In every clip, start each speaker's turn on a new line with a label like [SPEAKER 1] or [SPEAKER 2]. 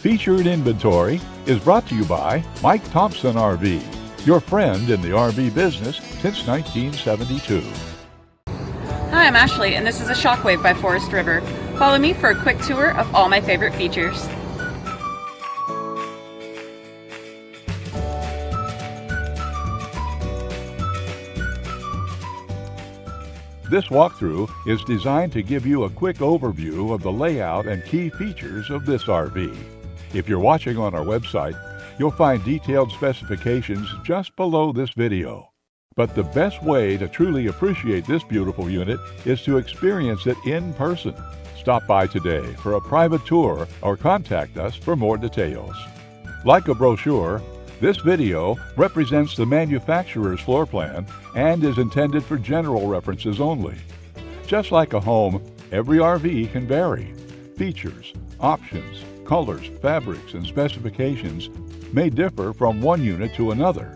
[SPEAKER 1] Featured inventory is brought to you by Mike Thompson RV, your friend in the RV business since 1972.
[SPEAKER 2] Hi, I'm Ashley, and this is a Shockwave by Forest River. Follow me for a quick tour of all my favorite features.
[SPEAKER 1] This walkthrough is designed to give you a quick overview of the layout and key features of this RV. If you're watching on our website, you'll find detailed specifications just below this video. But the best way to truly appreciate this beautiful unit is to experience it in person. Stop by today for a private tour or contact us for more details. Like a brochure, this video represents the manufacturer's floor plan and is intended for general references only. Just like a home, every RV can vary. Features, options, colors, fabrics, and specifications may differ from one unit to another.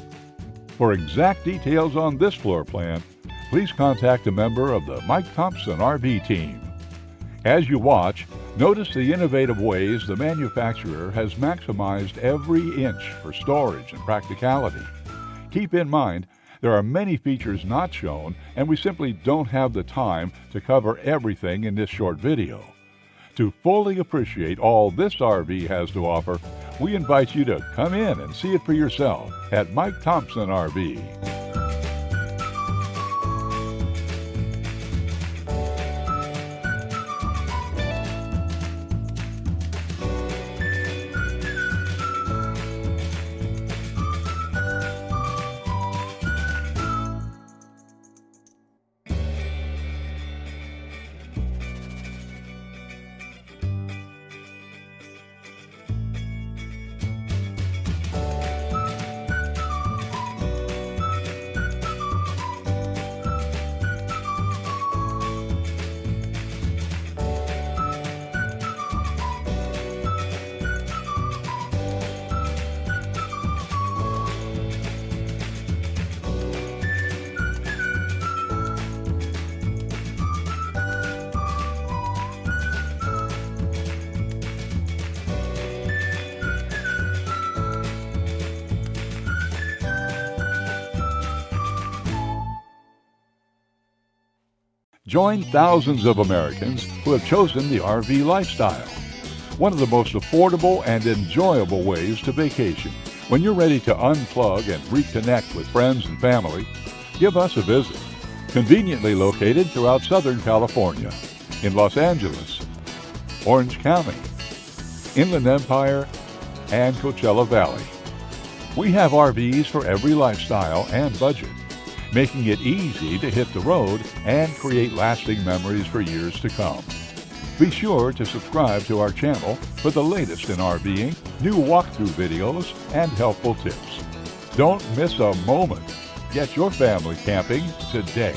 [SPEAKER 1] For exact details on this floor plan, please contact a member of the Mike Thompson RV team. As you watch, notice the innovative ways the manufacturer has maximized every inch for storage and practicality. Keep in mind, there are many features not shown, and we simply don't have the time to cover everything in this short video. To fully appreciate all this RV has to offer, we invite you to come in and see it for yourself at Mike Thompson RV. Join thousands of Americans who have chosen the RV lifestyle, one of the most affordable and enjoyable ways to vacation. When you're ready to unplug and reconnect with friends and family, give us a visit. Conveniently located throughout Southern California, in Los Angeles, Orange County, Inland Empire, and Coachella Valley. We have RVs for every lifestyle and budget, making it easy to hit the road and create lasting memories for years to come. Be sure to subscribe to our channel for the latest in RVing, new walkthrough videos, and helpful tips. Don't miss a moment. Get your family camping today.